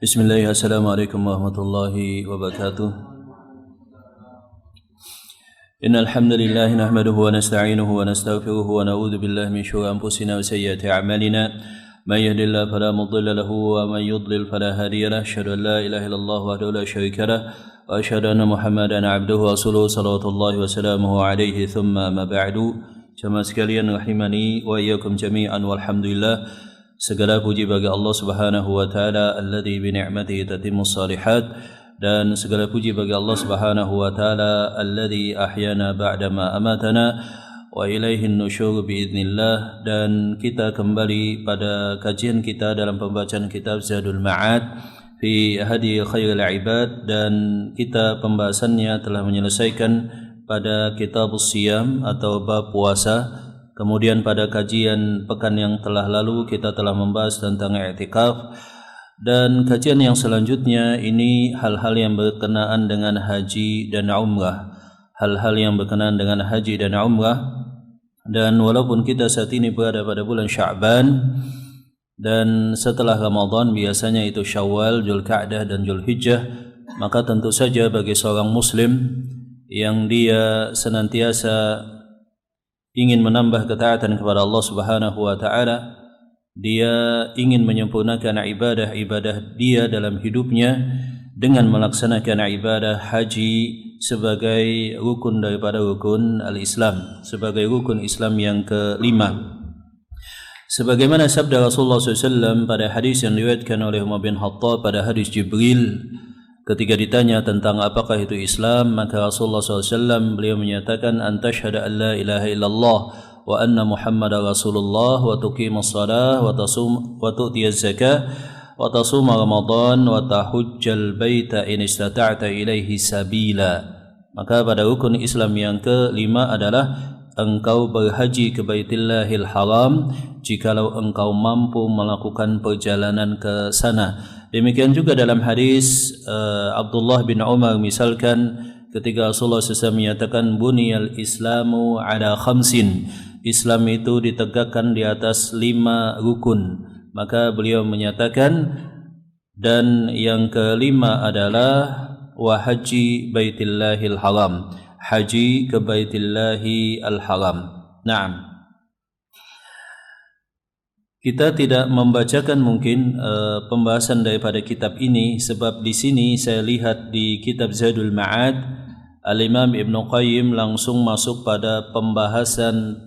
Bismillah, assalamualaikum warahmatullahi wabarakatuh. Innal hamdalillah nahmaduhu wa nasta'inuhu wa nastaghfiruhu wa na'udzu billahi min shururi anfusina wa sayyiati a'malina. May yahdihillahu fala mudilla lahu wa may yudlil fala hadiya lahu. Asyhadu an la ilaha illallah wahdahu la syarika lahu wa asyhadu anna Muhammadan 'abduhu wa rasuluhu sallallahu wa sallamuhu alaihi thumma ma ba'du. Jamaah sekalian rahimani wa iyyakum jami'an walhamdulillah. Segala puji bagi Allah Subhanahu wa taala alladzi bi ni'matihi tatimmus shalihat, dan segala puji bagi Allah Subhanahu wa taala alladzi ahyana ba'dama amatana wa ilaihin nusyur biidznillah. Dan kita kembali pada kajian kita dalam pembacaan kitab Zadul Ma'ad fi hadi khairil ibad, dan kita pembahasannya telah menyelesaikan pada kitabus siyam atau bab puasa. Kemudian pada kajian pekan yang telah lalu kita telah membahas tentang i'tikaf, dan kajian yang selanjutnya ini hal-hal yang berkenaan dengan haji dan umrah. Hal-hal yang berkenaan dengan haji dan umrah. Dan walaupun kita saat ini berada pada bulan Sya'ban, dan setelah Ramadan biasanya itu Syawal, Dzulqa'dah dan Dzulhijjah, maka tentu saja bagi seorang muslim yang dia senantiasa ingin menambah ketaatan kepada Allah Subhanahu wa taala, dia ingin menyempurnakan ibadah-ibadah dia dalam hidupnya dengan melaksanakan ibadah haji sebagai rukun daripada rukun al-Islam, sebagai rukun Islam yang kelima. Sebagaimana sabda Rasulullah SAW pada hadis yang diriwayatkan oleh Umar bin Khattab pada hadis Jibril, ketika ditanya tentang apakah itu Islam, maka Rasulullah SAW beliau menyatakan, antashhada an la ilaha illallah wa anna Muhammadar Rasulullah wa tuqimus shalah wa tu'tiyaz zakah wa tasuma Ramadan wa tahujjal baita in istata'ta ilaihi sabila. Maka pada rukun Islam yang kelima adalah engkau berhaji ke Baitillahil Haram jikalau engkau mampu melakukan perjalanan ke sana. Demikian juga dalam hadis Abdullah bin Umar misalkan, ketika Rasulullah SAW menyatakan buniyal islamu ala khamsin, Islam itu ditegakkan di atas 5 rukun, maka beliau menyatakan, dan yang kelima adalah wa haji baitillahil haram, haji ke Baitillahil Haram. Naam. Kita tidak membacakan mungkin pembahasan daripada kitab ini, sebab di sini saya lihat di kitab Zadul Ma'ad Al-Imam Ibnu Qayyim langsung masuk pada pembahasan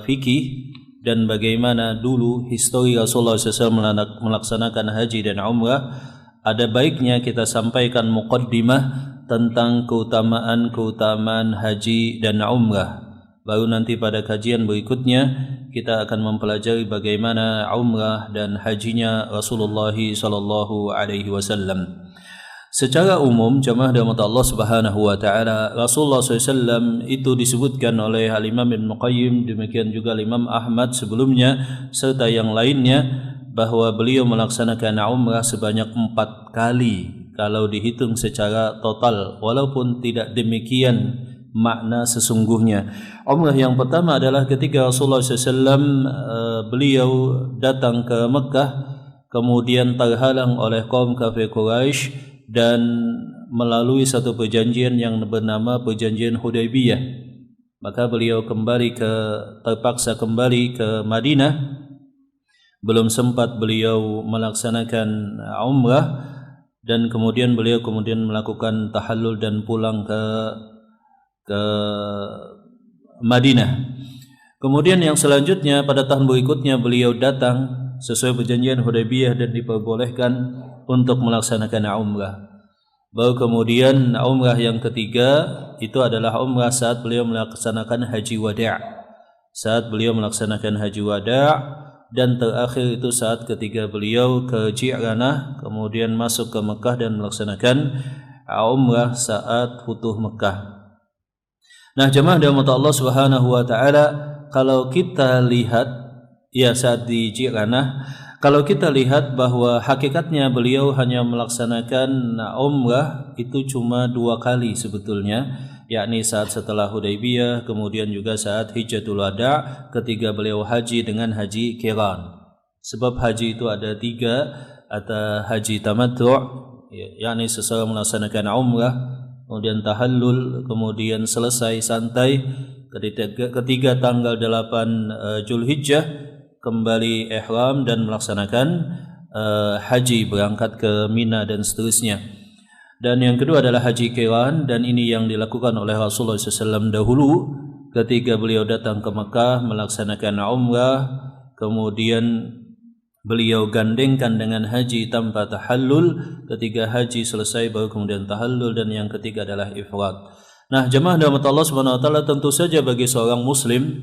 fikih dan bagaimana dulu histori Rasulullah SAW melaksanakan haji dan umrah. Ada baiknya kita sampaikan muqaddimah tentang keutamaan haji dan umrah. Baru nanti pada kajian berikutnya kita akan mempelajari bagaimana umrah dan hajinya Rasulullah sallallahu alaihi wasallam. Secara umum jemaah rahmat Allah Subhanahu wa taala, Rasulullah SAW itu disebutkan oleh Al-Imam Ibnu Qayyim, demikian juga Imam Ahmad sebelumnya serta yang lainnya, bahwa beliau melaksanakan umrah sebanyak 4 kali kalau dihitung secara total, walaupun tidak demikian makna sesungguhnya. Umrah yang pertama adalah ketika Rasulullah SAW beliau datang ke Mekah, kemudian terhalang oleh kaum kafir Quraisy dan melalui satu perjanjian yang bernama perjanjian Hudaybiyah, maka beliau terpaksa kembali ke Madinah. Belum sempat beliau melaksanakan umrah, dan kemudian beliau melakukan tahallul dan pulang ke Madinah. Kemudian yang selanjutnya pada tahun berikutnya beliau datang sesuai perjanjian Hudaybiyah dan diperbolehkan untuk melaksanakan umrah. Baru kemudian umrah yang ketiga itu adalah umrah saat beliau melaksanakan haji wada'. Saat beliau melaksanakan haji wada', dan terakhir itu saat ketika beliau ke Ji'ranah, kemudian masuk ke Mekah dan melaksanakan umrah saat futuh Mekah. Nah, jemaah rahmat Allah Subhanahu wa taala, kalau kita lihat ya saat di Ji'ranah, kalau kita lihat bahwa hakikatnya beliau hanya melaksanakan umrah itu cuma 2 kali sebetulnya, yakni saat setelah Hudaybiyah, kemudian juga saat Hijjatul Wada' ketika beliau haji dengan haji qiran. Sebab haji itu ada 3, atau haji tamattu', yakni seseorang melaksanakan umrah kemudian tahallul, kemudian selesai santai ketiga tanggal 8 Zulhijjah kembali ihram dan melaksanakan haji, berangkat ke Mina dan seterusnya. Dan yang kedua adalah haji qiran, dan ini yang dilakukan oleh Rasulullah SAW dahulu ketika beliau datang ke Mekah melaksanakan umrah, kemudian beliau gandengkan dengan haji tanpa tahallul. Ketika haji selesai baru kemudian tahallul, dan yang ketiga adalah ifrad. Nah, jemaah rahmat Allah Subhanahu wa taala, tentu saja bagi seorang muslim,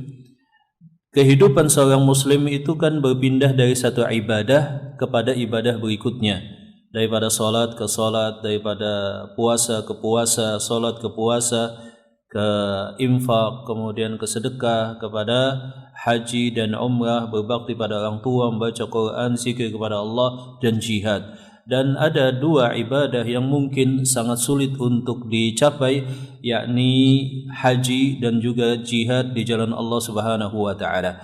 kehidupan seorang muslim itu kan berpindah dari satu ibadah kepada ibadah berikutnya, daripada salat ke salat, daripada puasa ke puasa, salat ke puasa, ke infak, kemudian ke sedekah, kepada haji dan umrah, berbakti pada orang tua, membaca Quran, zikir kepada Allah, dan jihad. Dan ada dua ibadah yang mungkin sangat sulit untuk dicapai, yakni haji dan juga jihad di jalan Allah Subhanahu wa taala.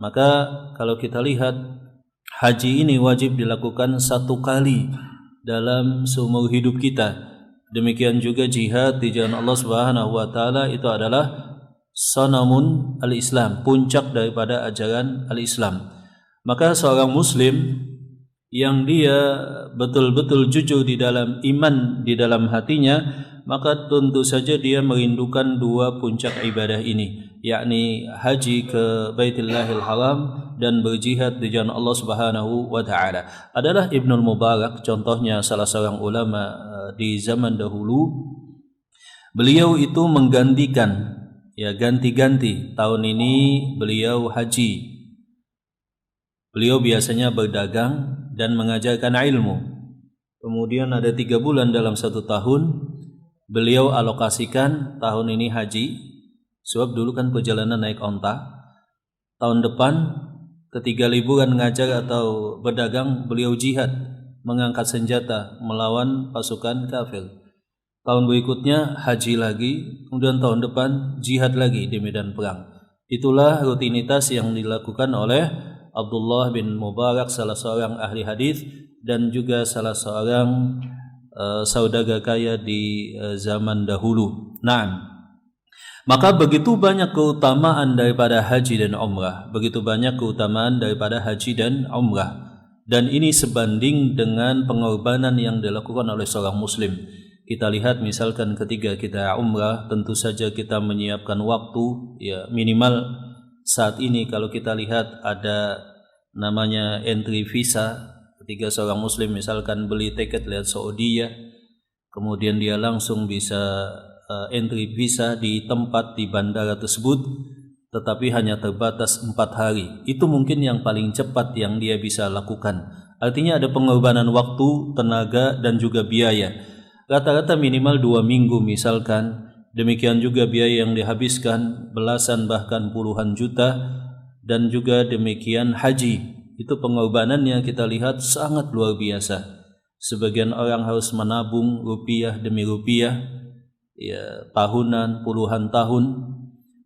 Maka kalau kita lihat, haji ini wajib dilakukan satu kali dalam seumur hidup kita. Demikian juga jihad di jalan Allah Subhanahu wa taala itu adalah sanamun al-Islam, puncak daripada ajaran al-Islam. Maka seorang muslim yang dia betul-betul jujur di dalam iman di dalam hatinya, maka tentu saja dia merindukan dua puncak ibadah ini, yakni haji ke Baitullahil Haram dan berjihad di jalan Allah Subhanahu wa taala. Adalah Ibnul Mubarak contohnya, salah seorang ulama di zaman dahulu. Beliau itu menggantikan, ganti-ganti. Tahun ini beliau haji, beliau biasanya berdagang dan mengajarkan ilmu. Kemudian ada 3 bulan dalam 1 tahun beliau alokasikan tahun ini haji, sebab dulu kan perjalanan naik onta. Tahun depan ketika liburan ngajar atau berdagang, beliau jihad, mengangkat senjata melawan pasukan kafir. Tahun berikutnya haji lagi, kemudian tahun depan jihad lagi di medan perang. Itulah rutinitas yang dilakukan oleh Abdullah bin Mubarak, salah seorang ahli hadis dan juga salah seorang saudagar kaya di zaman dahulu. Nah, maka begitu banyak keutamaan daripada haji dan umrah, begitu banyak keutamaan daripada haji dan umrah, dan ini sebanding dengan pengorbanan yang dilakukan oleh seorang muslim. Kita lihat misalkan ketika kita umrah, tentu saja kita menyiapkan waktu, minimal saat ini kalau kita lihat ada namanya entry visa. Ketika seorang muslim misalkan beli tiket lihat Saudi, kemudian dia langsung bisa entry visa di tempat di bandara tersebut, tetapi hanya terbatas 4 hari. Itu mungkin yang paling cepat yang dia bisa lakukan. Artinya ada pengorbanan waktu, tenaga, dan juga biaya. Rata-rata minimal 2 minggu misalkan. Demikian juga biaya yang dihabiskan belasan bahkan puluhan juta, dan juga demikian haji. Itu pengorbanannya kita lihat sangat luar biasa. Sebagian orang harus menabung rupiah demi rupiah, tahunan, puluhan tahun,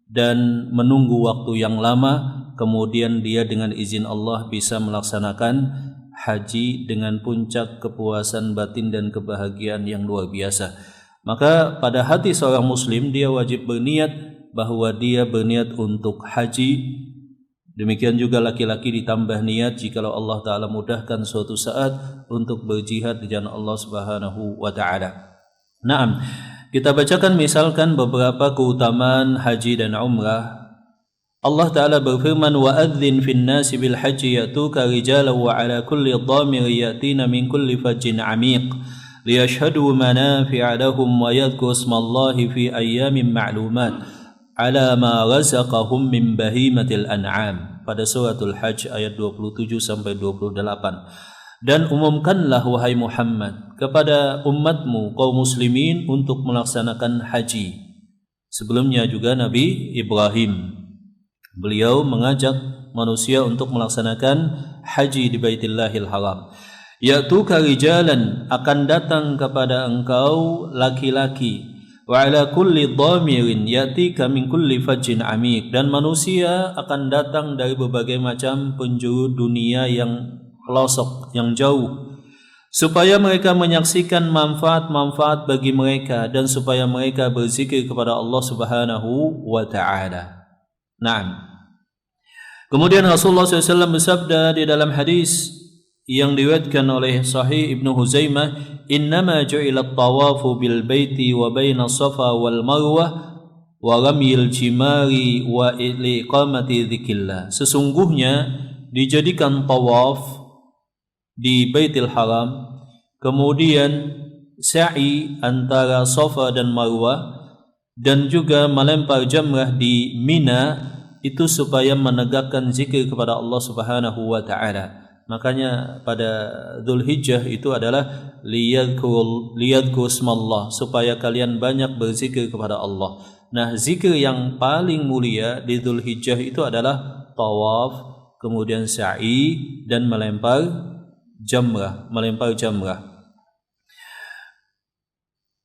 dan menunggu waktu yang lama. Kemudian dia dengan izin Allah bisa melaksanakan haji dengan puncak kepuasan batin dan kebahagiaan yang luar biasa. Maka pada hati seorang muslim, dia wajib berniat bahwa dia berniat untuk haji. Demikian juga laki-laki ditambah niat jikalau Allah Ta'ala mudahkan suatu saat untuk berjihad di jalan Allah Subhanahu wa Ta'ala. Naam, kita bacakan misalkan beberapa keutamaan haji dan umrah. Allah Ta'ala berfirman, وَأَذِّنْ فِي النَّاسِ بِالْحَجِّ يَأْتُوكَ رِجَالًا وَعَلَى كُلِّ ضَامِرٍ يَأْتِينَ مِنْ كُلِّ فَجٍّ عَمِيقٍ لِيَشْهَدُوا مَنَافِعَ لَهُمْ وَيَذْكُرُوا اسْمَ اللَّهِ فِي أَيَّامٍ مَّعْلُومَاتٍ عَلَى مَا رَزَقَهُم مِّن بَهِيمَةِ الْأَنْعَامِ. Pada suratul Hajj ayat 27 sampai 28. Dan umumkanlah wahai Muhammad kepada umatmu kaum muslimin untuk melaksanakan haji. Sebelumnya juga Nabi Ibrahim, beliau mengajak manusia untuk melaksanakan haji di Baitullahil Haram. Ya'tuka rijalan, akan datang kepada engkau laki-laki, wa ala kulli dhamirin yatika min kulli fajjin amik, dan manusia akan datang dari berbagai macam penjuru dunia yang pelosok, yang jauh. supaya mereka menyaksikan manfaat-manfaat bagi mereka dan supaya mereka berzikir kepada Allah Subhanahu wa taala. Naam. Kemudian Rasulullah SAW bersabda di dalam hadis yang diriwayatkan oleh Sahih Ibnu Huzaimah, "Innama ju'ila at-tawafu bil baiti wa baina Safa wal Marwah wa ramyil jimari wa iqamati dzikrillah." Sesungguhnya dijadikan tawaf di Baitul Haram, kemudian sa'i antara Safa dan Marwah, dan juga melempar jamrah di Mina, itu supaya menegakkan zikir kepada Allah Subhanahu wa taala. Makanya pada Dzulhijjah itu adalah liyadhkur smallah, supaya kalian banyak berzikir kepada Allah. Nah, zikir yang paling mulia di Dzulhijjah itu adalah tawaf, kemudian sa'i, dan melempar jamrah.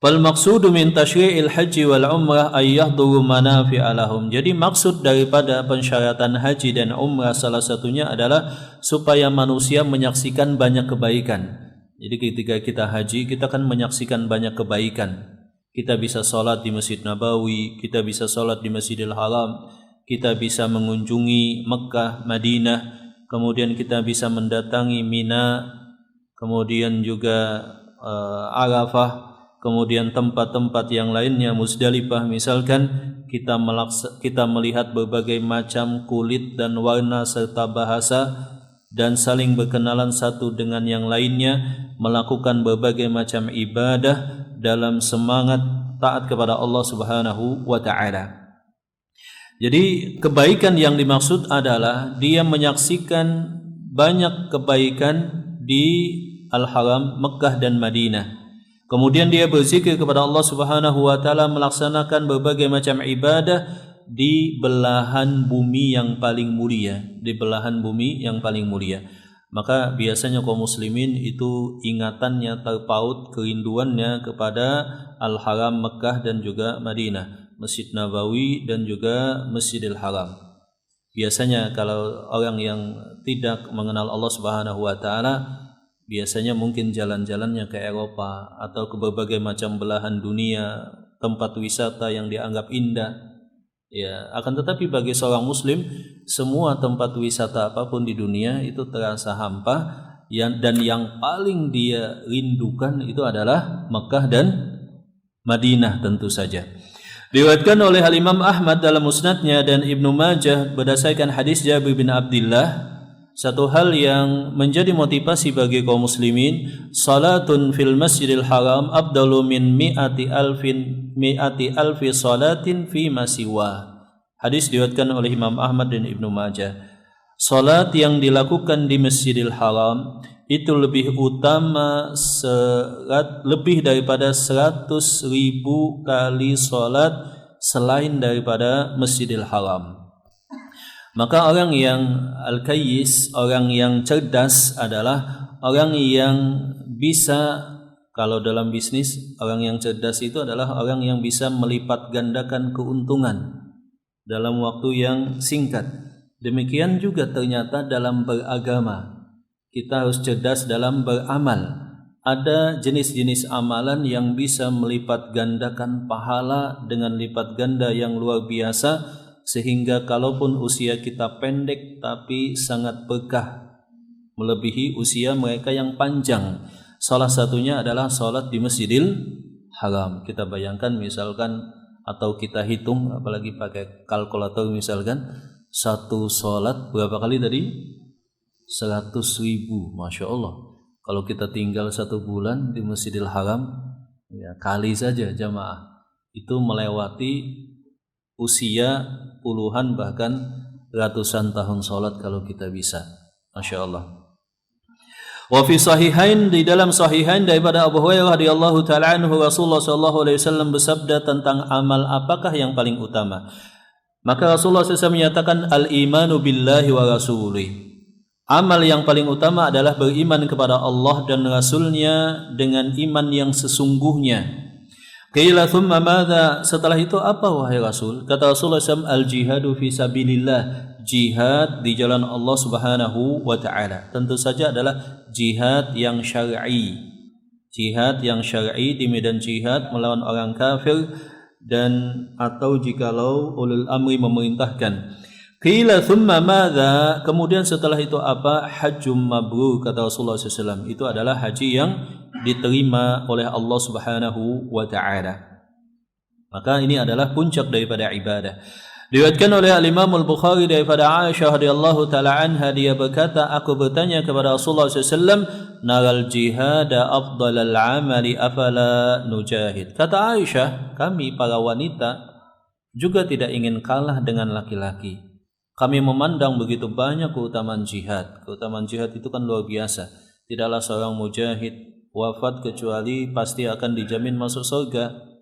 Fal maqsudu min tasyri'il haji wal umrah ay yahduru manafi'a lahum. Jadi maksud daripada pensyaratan haji dan umrah salah satunya adalah supaya manusia menyaksikan banyak kebaikan. Jadi ketika kita haji, kita kan menyaksikan banyak kebaikan. Kita bisa salat di Masjid Nabawi, kita bisa salat di Masjidil Haram, kita bisa mengunjungi Mekah, Madinah, kemudian kita bisa mendatangi Mina, kemudian juga Arafah, kemudian tempat-tempat yang lainnya, Muzdalifah misalkan. Kita melihat berbagai macam kulit dan warna serta bahasa, dan saling berkenalan satu dengan yang lainnya, melakukan berbagai macam ibadah dalam semangat taat kepada Allah Subhanahu wa taala. Jadi kebaikan yang dimaksud adalah dia menyaksikan banyak kebaikan di Al-Haram, Mekah dan Madinah. Kemudian dia berzikir kepada Allah Subhanahu wa taala, melaksanakan berbagai macam ibadah di belahan bumi yang paling mulia, Maka biasanya kaum muslimin itu ingatannya terpaut, kerinduannya kepada Al-Haram, Mekah dan juga Madinah, Masjid Nabawi dan juga Masjidil Haram. Biasanya kalau orang yang tidak mengenal Allah Subhanahu wa taala, biasanya mungkin jalan-jalannya ke Eropa atau ke berbagai macam belahan dunia, tempat wisata yang dianggap indah. Ya, akan tetapi bagi seorang muslim, semua tempat wisata apapun di dunia itu terasa hampa, dan yang paling dia rindukan itu adalah Mekah dan Madinah tentu saja. Diriwayatkan oleh Al-Imam Ahmad dalam musnadnya dan Ibnu Majah berdasarkan hadis Jabir bin Abdullah, satu hal yang menjadi motivasi bagi kaum muslimin, salatun fil Masjidil Haram afdalu min mi'ati alfi salatin fi masiwa. Hadis diriwayatkan oleh Imam Ahmad dan Ibnu Majah. Salat yang dilakukan di Masjidil Haram itu lebih utama lebih daripada 100.000 kali salat selain daripada Masjidil Haram. Maka orang yang al-kayyis, orang yang cerdas adalah orang yang bisa, kalau dalam bisnis, orang yang cerdas itu adalah orang yang bisa melipat gandakan keuntungan dalam waktu yang singkat. Demikian juga ternyata dalam beragama, kita harus cerdas dalam beramal. Ada jenis-jenis amalan yang bisa melipat gandakan pahala dengan lipat ganda yang luar biasa, sehingga kalaupun usia kita pendek tapi sangat berkah, melebihi usia mereka yang panjang. Salah satunya adalah salat di Masjidil Haram. Kita bayangkan misalkan, atau kita hitung, apalagi pakai kalkulator misalkan, satu salat berapa kali tadi? 100.000, Masya Allah. Kalau kita tinggal 1 bulan di Masjidil Haram, ya kali saja jamaah, itu melewati usia puluhan bahkan ratusan tahun salat kalau kita bisa. Masya Allah. Wa fi sahihain, di dalam sahihain daripada Abu Hurairah radhiyallahu taala anhu, Rasulullah sallallahu alaihi wasallam bersabda tentang amal apakah yang paling utama. Maka Rasulullah SAW menyatakan al-imanu billahi wa rasulih. Amal yang paling utama adalah beriman kepada Allah dan Rasulnya dengan iman yang sesungguhnya. Qila thumma madza? Setelah itu apa wahai Rasul? Kata Rasulullah SAW, al-jihadu fi sabilillah, jihad di jalan Allah Subhanahu wa taala. Tentu saja adalah jihad yang syar'i. Jihad yang syar'i di medan jihad melawan orang kafir dan atau jikalau ulul amri memerintahkan. Qila thumma madza? Kemudian setelah itu apa? Hajjum mabrur, kata Rasulullah SAW. Itu adalah haji yang diterima oleh Allah Subhanahu wa taala. Maka ini adalah puncak daripada ibadah. Diriwayatkan oleh Imam Al-Bukhari daripada Aisyah radhiyallahu taala anha, dia berkata, aku bertanya kepada Rasulullah SAW, naral jihada afdalal amali afala nujahid. Kata Aisyah, kami para wanita juga tidak ingin kalah dengan laki-laki. Kami memandang begitu banyak keutamaan jihad. Keutamaan jihad itu kan luar biasa. Tidaklah seorang mujahid wafat kecuali pasti akan dijamin masuk surga.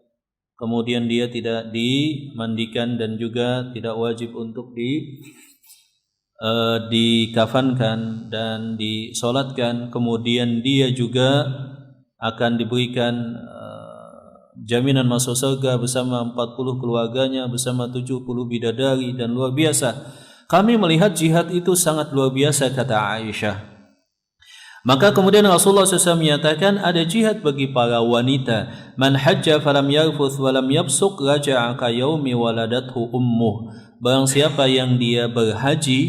Kemudian dia tidak dimandikan dan juga tidak wajib untuk dikafankan dan disolatkan. Kemudian dia juga akan diberikan jaminan masuk surga bersama 40 keluarganya, bersama 70 bidadari, dan luar biasa. Kami melihat jihad itu sangat luar biasa, kata Aisyah. Maka kemudian Rasulullah SAW menyatakan ada jihad bagi para wanita. Man hajja falam yarfuth walam yabsuq raja'a ka yaumi waladathu ummuh. Barang siapa yang dia berhaji,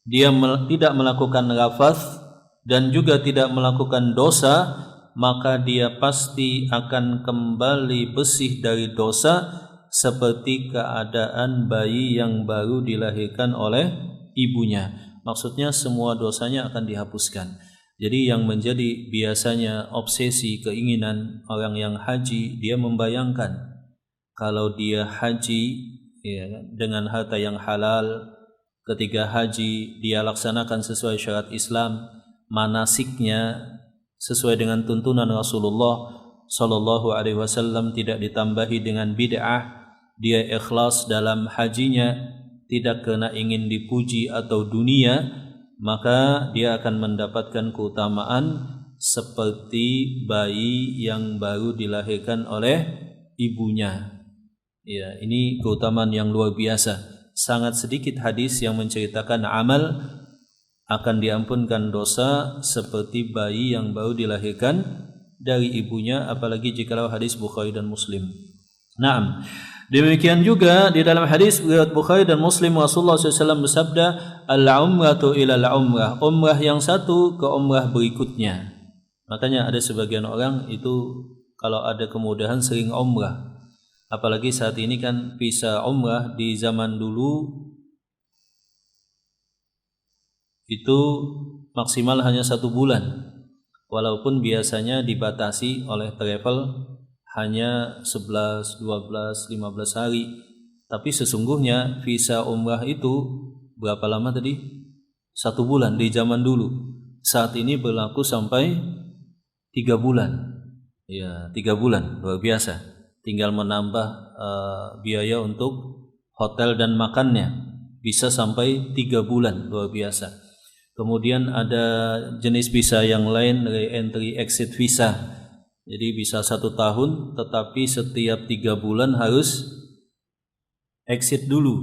dia tidak melakukan rafath dan juga tidak melakukan dosa, maka dia pasti akan kembali bersih dari dosa seperti keadaan bayi yang baru dilahirkan oleh ibunya. Maksudnya semua dosanya akan dihapuskan. Jadi yang menjadi biasanya obsesi keinginan orang yang haji, dia membayangkan kalau dia haji ya, dengan harta yang halal, ketika haji dia laksanakan sesuai syarat Islam, manasiknya sesuai dengan tuntunan Rasulullah sallallahu alaihi wasallam, tidak ditambahi dengan bid'ah, dia ikhlas dalam hajinya, tidak kena ingin dipuji atau dunia, maka dia akan mendapatkan keutamaan seperti bayi yang baru dilahirkan oleh ibunya. Ya, ini keutamaan yang luar biasa. Sangat sedikit hadis yang menceritakan amal akan diampunkan dosa seperti bayi yang baru dilahirkan dari ibunya, apalagi jikalau hadis Bukhari dan Muslim. Naam. Demikian juga di dalam hadis riwayat Bukhari dan Muslim, Rasulullah SAW bersabda, al-umratu ila al-umrah, umrah yang satu ke umrah berikutnya. Makanya ada sebagian orang itu kalau ada kemudahan sering umrah. Apalagi saat ini kan visa umrah di zaman dulu itu maksimal hanya 1 bulan. Walaupun biasanya dibatasi oleh travel hanya 11, 12, 15 hari. Tapi sesungguhnya visa umrah itu berapa lama tadi? 1 bulan di zaman dulu. Saat ini berlaku sampai 3 bulan. Ya, 3 bulan, luar biasa. Tinggal menambah biaya untuk hotel dan makannya. Bisa sampai 3 bulan, luar biasa. Kemudian ada jenis visa yang lain, re-entry exit visa. Jadi bisa 1 tahun, tetapi setiap 3 bulan harus exit dulu.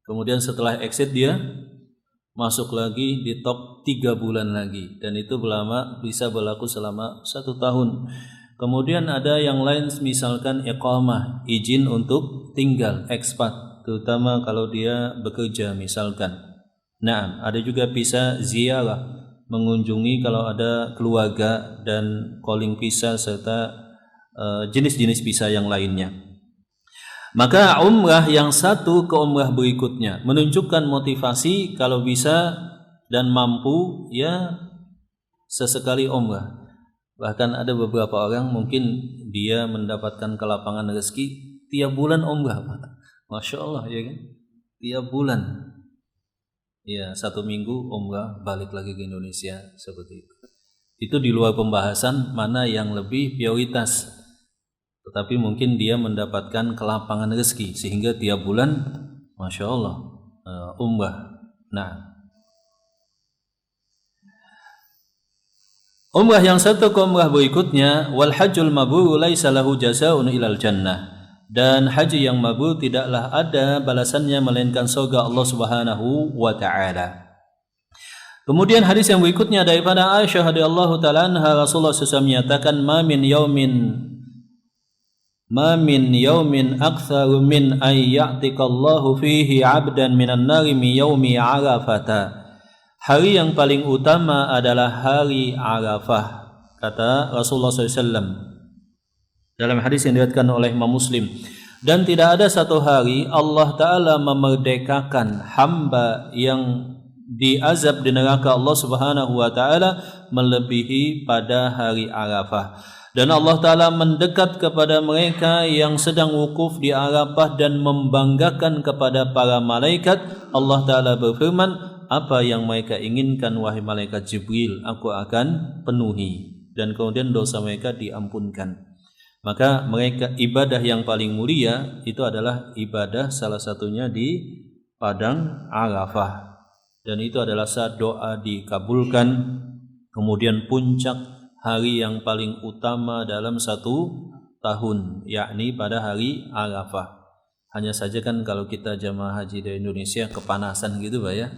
Kemudian setelah exit dia masuk lagi di top 3 bulan lagi. Dan itu bisa berlaku selama 1 tahun. Kemudian ada yang lain, misalkan iqamah, izin untuk tinggal, expat, terutama kalau dia bekerja misalkan. Nah, ada juga visa ziarah, mengunjungi kalau ada keluarga, dan calling visa serta jenis-jenis visa yang lainnya. Maka umrah yang satu ke umrah berikutnya menunjukkan motivasi kalau bisa dan mampu ya sesekali umrah. Bahkan ada beberapa orang mungkin dia mendapatkan kelapangan rezeki tiap bulan umrah, Masya Allah ya kan, tiap bulan. Ya, 1 minggu umrah, balik lagi ke Indonesia, seperti itu. Itu di luar pembahasan mana yang lebih prioritas. Tetapi mungkin dia mendapatkan kelapangan rezeki sehingga tiap bulan, Masya Allah, umrah. Nah, Umrah yang satu ke umrah berikutnya, wal hajjul mabrur laisa lahu jazaa'un ilal jannah. Dan haji yang mabrur tidaklah ada balasannya melainkan surga Allah Subhanahu wa taala. Kemudian hadis yang berikutnya daripada Aisyah radhiyallahu taala anha, Rasulullah SAW menyatakan, ma min yaumin aktsaru min ay ya'tiqallahu fihi 'abdan minan nari mi yaumi Arafata. Hari yang paling utama adalah hari Arafah, kata Rasulullah SAW dalam hadis yang diriwayatkan oleh Imam Muslim. Dan tidak ada satu hari Allah Ta'ala memerdekakan hamba yang diazab di neraka Allah Subhanahu wa Ta'ala melebihi pada hari Arafah. Dan Allah Ta'ala mendekat kepada mereka yang sedang wukuf di Arafah dan membanggakan kepada para malaikat. Allah Ta'ala berfirman, apa yang mereka inginkan wahai malaikat Jibril, aku akan penuhi, dan kemudian dosa mereka diampunkan. Maka mereka ibadah yang paling mulia itu adalah ibadah salah satunya di padang Arafah, dan itu adalah saat doa dikabulkan. Kemudian puncak hari yang paling utama dalam satu tahun, yakni pada hari Arafah. Hanya saja kan kalau kita jamaah haji dari Indonesia kepanasan gitu Pak ya,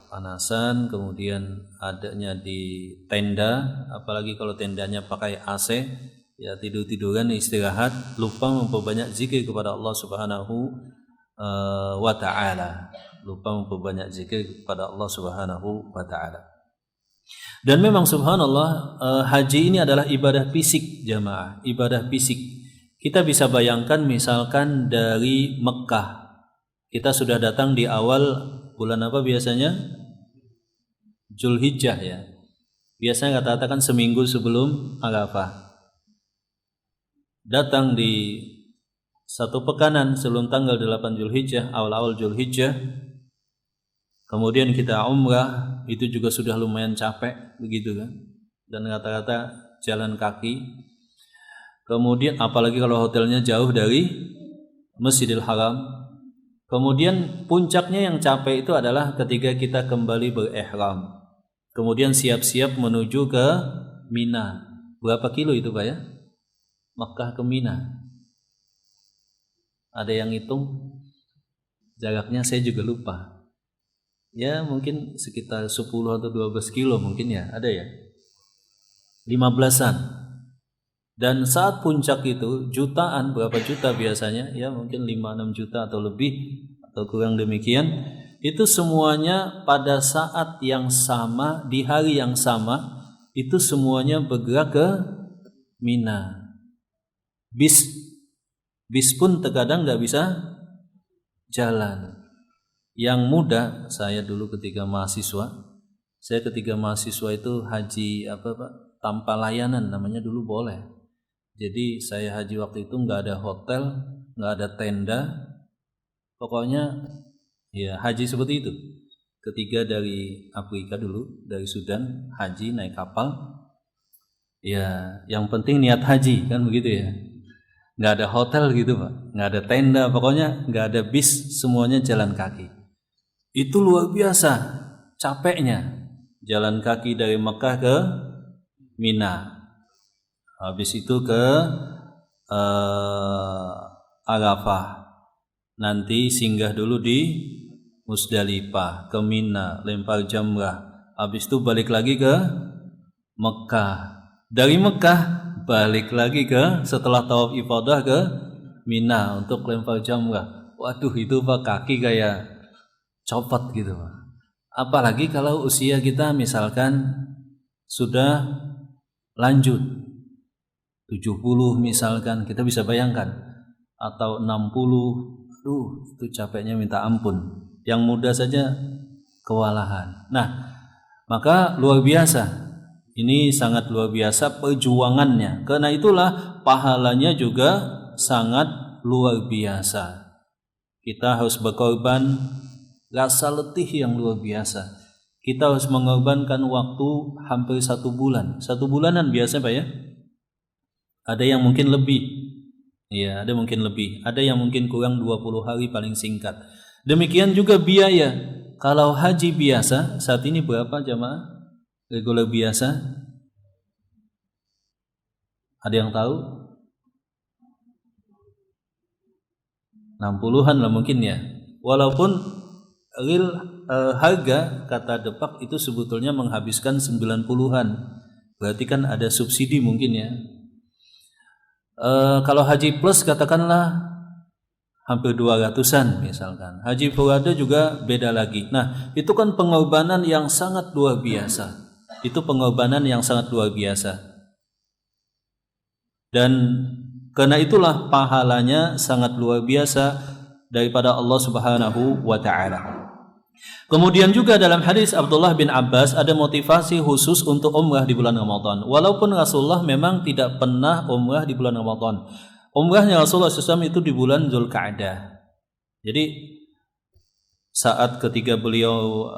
kepanasan, kemudian adanya di tenda, apalagi kalau tendanya pakai AC, ya tidur-tiduran, istirahat, lupa memperbanyak zikir kepada Allah Subhanahu wa Ta'ala, lupa memperbanyak zikir kepada Allah Subhanahu wa Ta'ala. Dan memang subhanallah, haji ini adalah ibadah fisik jamaah, ibadah fisik. Kita bisa bayangkan misalkan dari Mekah, kita sudah datang di awal bulan apa biasanya? Zulhijjah ya. Biasanya katakan seminggu sebelum Arafah. Datang di satu pekanan sebelum tanggal 8 Zulhijjah, awal-awal Zulhijjah. Kemudian kita umrah, itu juga sudah lumayan capek begitu kan. Dan rata-rata jalan kaki. Kemudian apalagi kalau hotelnya jauh dari Masjidil Haram. Kemudian puncaknya yang capek itu adalah ketika kita kembali berihram. Kemudian siap-siap menuju ke Mina. Berapa kilo itu Pak ya? Makkah ke Mina. Ada yang hitung? Jaraknya saya juga lupa. Ya mungkin sekitar 10 atau 12 kilo mungkin ya. Ada ya? 15-an. Dan saat puncak itu jutaan, berapa juta biasanya, ya mungkin 5-6 juta atau lebih atau kurang demikian, itu semuanya pada saat yang sama, di hari yang sama, itu semuanya bergerak ke Mina. Bis pun terkadang nggak bisa jalan. Yang muda, saya dulu ketika mahasiswa itu haji tanpa layanan, namanya dulu boleh. Jadi saya haji waktu itu nggak ada hotel, nggak ada tenda, pokoknya ya haji seperti itu. Ketiga dari Afrika dulu, dari Sudan, haji naik kapal. Ya, yang penting niat haji kan begitu ya. Nggak ada hotel gitu Pak, nggak ada tenda, pokoknya nggak ada bis, semuanya jalan kaki. Itu luar biasa capeknya, jalan kaki dari Mekah ke Mina. Habis itu ke Arafah, nanti singgah dulu di Musdalifah, ke Mina, lempar jamrah. Habis itu balik lagi ke Mekah. Dari Mekah balik lagi ke, setelah tawaf ifadah, ke Mina untuk lempar jamrah. Waduh itu Pak, kaki kayak copot gitu Pak. Apalagi kalau usia kita misalkan sudah lanjut 70 misalkan, kita bisa bayangkan, atau 60, itu capeknya minta ampun. Yang muda saja kewalahan. Nah, maka luar biasa, ini sangat luar biasa perjuangannya. Karena itulah pahalanya juga sangat luar biasa. Kita harus berkorban, rasa letih yang luar biasa. Kita harus mengorbankan waktu hampir 1 bulan. 1 bulanan biasa Pak ya. Ada yang mungkin lebih, ya ada mungkin lebih, ada yang mungkin kurang 20 hari paling singkat. Demikian juga biaya. Kalau haji biasa saat ini berapa jamaah? Reguler biasa? Ada yang tahu? 60-an lah mungkin ya. Walaupun real harga kata Depak itu sebetulnya menghabiskan 90-an. Berarti kan ada subsidi mungkin ya. Kalau haji plus katakanlah hampir 200-an misalkan. Haji Furada juga beda lagi. Nah, itu kan pengorbanan yang sangat luar biasa. Itu pengorbanan yang sangat luar biasa. Dan karena itulah pahalanya sangat luar biasa daripada Allah Subhanahu wa taala. Kemudian juga dalam hadis Abdullah bin Abbas ada motivasi khusus untuk umrah di bulan Ramadan. Walaupun Rasulullah memang tidak pernah umrah di bulan Ramadan. Umrahnya Rasulullah SAW itu di bulan Zulqa'dah. Jadi saat ketika beliau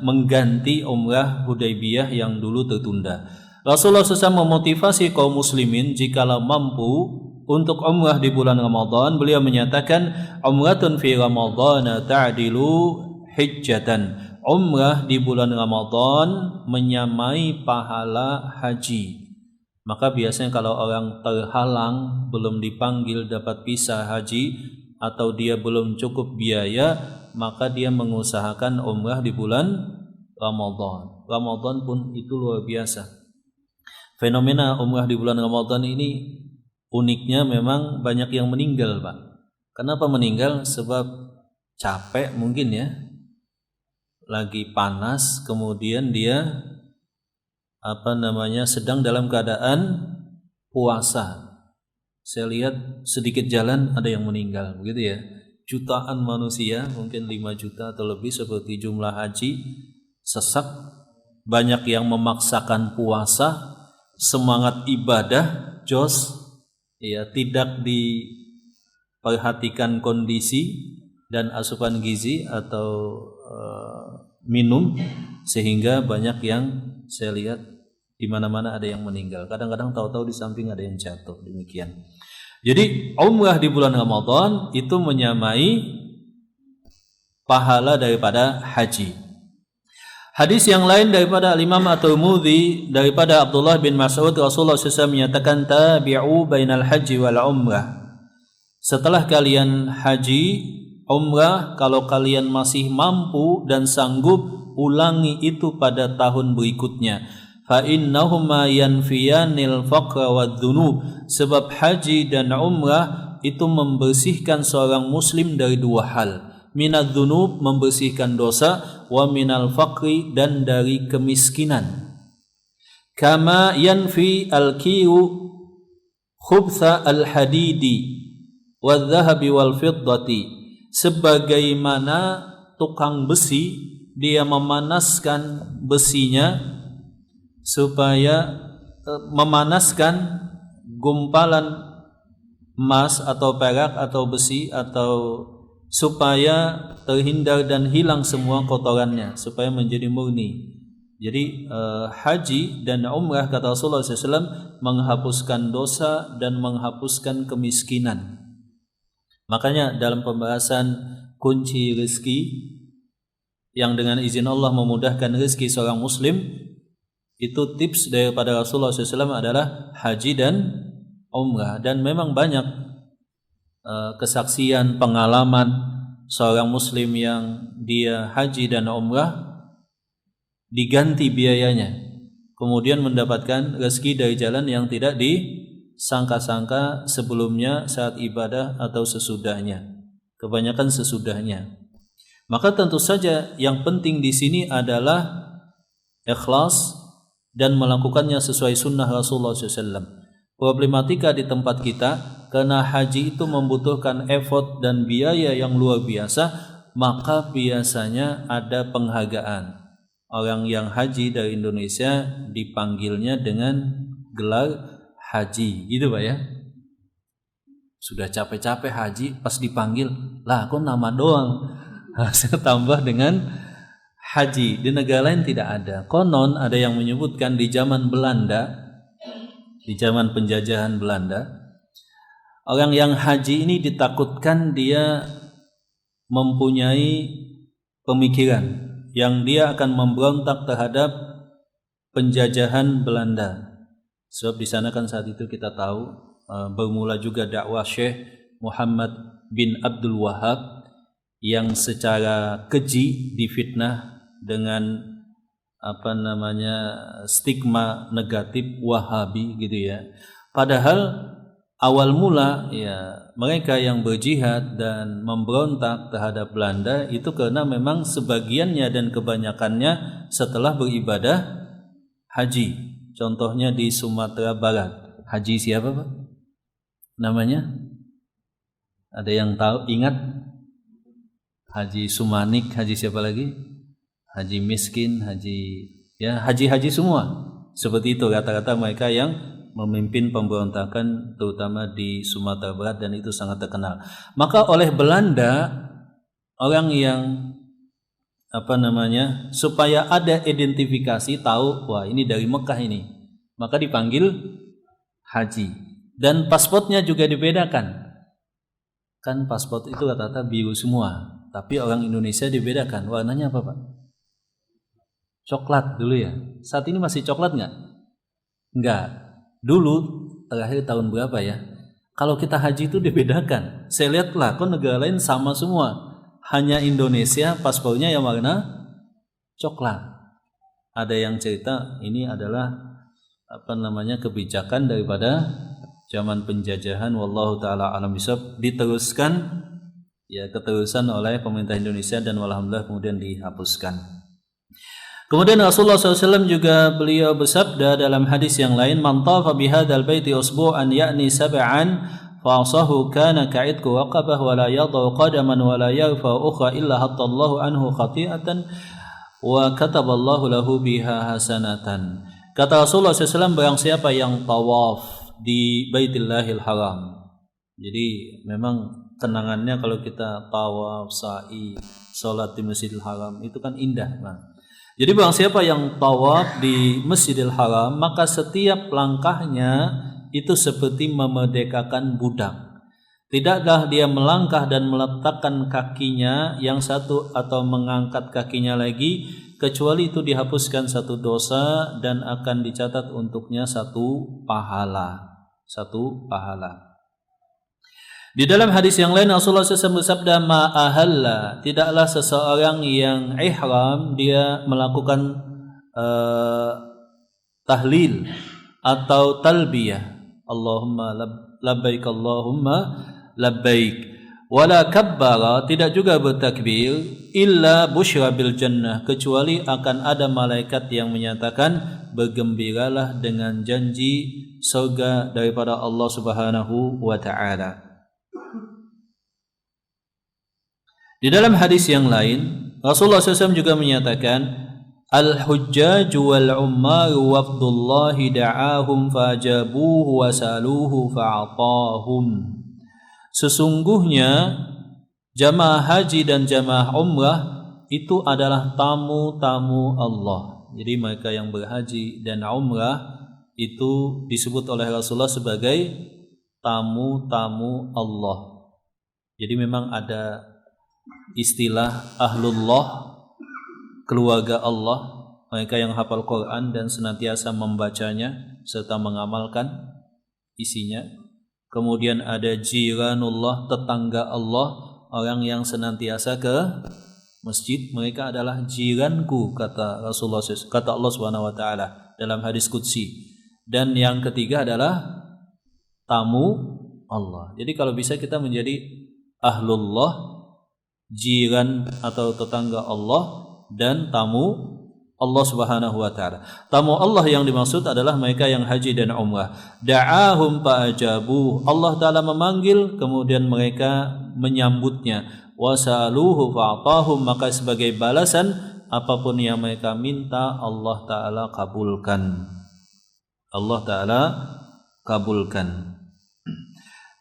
mengganti umrah Hudaybiyah yang dulu tertunda. Rasulullah SAW memotivasi kaum muslimin jikalau mampu untuk umrah di bulan Ramadan. Beliau menyatakan umratun fi Ramadhan ta'dilu hijjatan. Umrah di bulan Ramadan menyamai pahala haji. Maka biasanya kalau orang terhalang, belum dipanggil dapat visa haji, atau dia belum cukup biaya, maka dia mengusahakan umrah di bulan Ramadan. Ramadan pun itu luar biasa. Fenomena umrah di bulan Ramadan ini uniknya memang banyak yang meninggal, Pak. Kenapa meninggal? Sebab capek mungkin ya. Lagi panas, kemudian dia sedang dalam keadaan puasa. Saya lihat sedikit jalan ada yang meninggal, begitu ya. Jutaan manusia, mungkin 5 juta atau lebih seperti jumlah haji, sesak, banyak yang memaksakan puasa, semangat ibadah, jos, ya, tidak diperhatikan kondisi dan asupan gizi atau minum, sehingga banyak yang saya lihat di mana-mana ada yang meninggal. Kadang-kadang tahu-tahu di samping ada yang jatuh, demikian. Jadi umrah di bulan Ramadan itu menyamai pahala daripada haji. Hadis yang lain daripada Imam At-Tirmidzi daripada Abdullah bin Mas'ud, Rasulullah SAW menyatakan tabi'u bainal haji wal umrah. Setelah kalian haji, umrah, kalau kalian masih mampu dan sanggup, ulangi itu pada tahun berikutnya. Fa innahuma yanfiyanil faqra wadh-dhunub. Sebab haji dan umrah itu membersihkan seorang muslim dari 2 hal. Minadz-dzunub, membersihkan dosa, wa minal faqri, dan dari kemiskinan. Kama yanfi al-kiru khubtha al-hadidi wadh-dhahabi wal-fiddati. Sebagaimana tukang besi, dia memanaskan besinya supaya memanaskan gumpalan emas atau perak atau besi, atau supaya terhindar dan hilang semua kotorannya, supaya menjadi murni. Jadi haji dan umrah kata Rasulullah SAW menghapuskan dosa dan menghapuskan kemiskinan. Makanya dalam pembahasan kunci rezeki yang dengan izin Allah memudahkan rezeki seorang muslim, itu tips daripada Rasulullah SAW adalah haji dan umrah. Dan memang banyak kesaksian, pengalaman seorang muslim yang dia haji dan umrah diganti biayanya, kemudian mendapatkan rezeki dari jalan yang tidak disangka-sangka sebelumnya saat ibadah atau sesudahnya. Kebanyakan sesudahnya. Maka tentu saja yang penting di sini adalah ikhlas dan melakukannya sesuai sunnah Rasulullah SAW. Problematika di tempat kita, karena haji itu membutuhkan effort dan biaya yang luar biasa, maka biasanya ada penghargaan. Orang yang haji dari Indonesia dipanggilnya dengan gelar haji, gitu Pak ya. Sudah capek-capek haji, pas dipanggil, lah kok nama doang. Saya tambah dengan haji. Di negara lain tidak ada. Konon ada yang menyebutkan di zaman Belanda, di zaman penjajahan Belanda, orang yang haji ini ditakutkan dia mempunyai pemikiran yang dia akan memberontak terhadap penjajahan Belanda. Sebab di sana kan saat itu kita tahu bermula juga dakwah Syekh Muhammad bin Abdul Wahab yang secara keji difitnah dengan stigma negatif Wahabi gitu ya. Padahal awal mula ya mereka yang berjihad dan memberontak terhadap Belanda itu karena memang sebagiannya dan kebanyakannya setelah beribadah haji. Contohnya di Sumatera Barat. Haji siapa Pak? Namanya? Ada yang tahu, ingat? Haji Sumanik, haji siapa lagi? Haji Miskin, haji semua. Seperti itu rata-rata mereka yang memimpin pemberontakan terutama di Sumatera Barat dan itu sangat terkenal. Maka oleh Belanda orang yang supaya ada identifikasi tahu wah ini dari Mekah ini, maka dipanggil haji dan paspornya juga dibedakan. Kan paspor itu rata-rata biru semua, tapi orang Indonesia dibedakan. Warnanya apa Pak? Coklat dulu ya. Saat ini masih coklat nggak? Nggak. Dulu terakhir tahun berapa ya? Kalau kita haji itu dibedakan. Saya lihatlah, kok negara lain sama semua. Hanya Indonesia paspornya yang warna coklat. Ada yang cerita ini adalah kebijakan daripada zaman penjajahan. Wallahu taala alam bisawab. Diteruskan ya keterusan oleh pemerintah Indonesia dan alhamdulillah kemudian dihapuskan. Kemudian Rasulullah SAW juga beliau bersabda dalam hadis yang lain, "Man tafa bihadzal baiti usbu'an ya'ni sab'an fa'asahu kana ka'idku waqabah wa la yadau qadaman wa la yarfa'u ukhra illa hattallahu anhu khati'atan wa kataballahu lahu biha hasanatan." Kata Rasulullah SAW, barang siapa yang tawaf di Baitillahil Haram. Jadi memang kenangannya kalau kita tawaf, sa'i, salat di Masjidil Haram itu kan indah, Bang. Jadi barang siapa yang tawaf di Masjidil Haram, maka setiap langkahnya itu seperti memerdekakan budak. Tidaklah dia melangkah dan meletakkan kakinya yang satu atau mengangkat kakinya lagi, kecuali itu dihapuskan satu dosa dan akan dicatat untuknya satu pahala. Di dalam hadis yang lain Rasulullah SAW bersabda, ma'ahalla, tidaklah seseorang yang ihram dia melakukan tahlil atau talbiyah, Allahumma labbaik Allahumma labbaik, wala kabbara, tidak juga bertakbir, illa busyra bil jannah, kecuali akan ada malaikat yang menyatakan bergembiralah dengan janji surga daripada Allah Subhanahu wa taala. Di dalam hadis yang lain Rasulullah SAW juga menyatakan, al-hujjaju wal-ummaru wafdullahi da'ahum fajabuhu wa saluhu fa'atahum. Sesungguhnya jamaah haji dan jamaah umrah itu adalah tamu-tamu Allah. Jadi mereka yang berhaji dan umrah itu disebut oleh Rasulullah sebagai tamu-tamu Allah. Jadi memang ada istilah ahlullah, keluarga Allah, mereka yang hafal Quran dan senantiasa membacanya serta mengamalkan isinya. Kemudian ada jiranullah, tetangga Allah, orang yang senantiasa ke masjid, mereka adalah jiranku, kata Rasulullah, kata Allah Subhanahu wa taala dalam hadis qudsi. Dan yang ketiga adalah tamu Allah. Jadi kalau bisa kita menjadi ahlullah, jiran atau tetangga Allah, dan tamu Allah Subhanahu wa taala. Tamu Allah yang dimaksud adalah mereka yang haji dan umrah. Da'ahum fa'ajabu, Allah taala memanggil kemudian mereka menyambutnya. Wasaluhu fa'atahum, maka sebagai balasan apapun yang mereka minta Allah taala kabulkan. Allah taala kabulkan.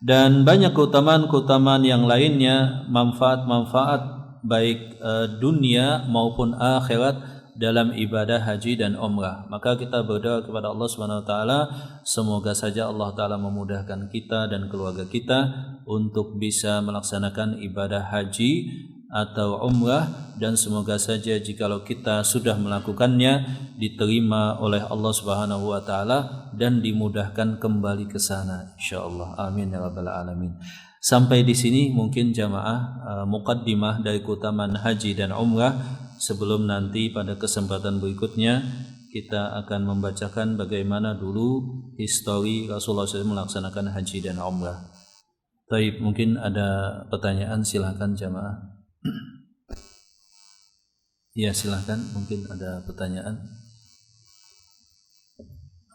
Dan banyak keutamaan-keutamaan yang lainnya, manfaat-manfaat baik dunia maupun akhirat dalam ibadah haji dan umrah. Maka kita berdoa kepada Allah Subhanahu wa taala, semoga saja Allah taala memudahkan kita dan keluarga kita untuk bisa melaksanakan ibadah haji atau umrah, dan semoga saja jikalau kita sudah melakukannya diterima oleh Allah Subhanahu wa taala dan dimudahkan kembali ke sana insyaallah. Amin ya rabbal alamin. Sampai di sini mungkin jamaah muqaddimah dari keutamaan haji dan umrah. Sebelum nanti pada kesempatan berikutnya kita akan membacakan bagaimana dulu histori Rasulullah SAW melaksanakan haji dan umrah. Baik, mungkin ada pertanyaan, silakan jamaah. Ya, silakan, mungkin ada pertanyaan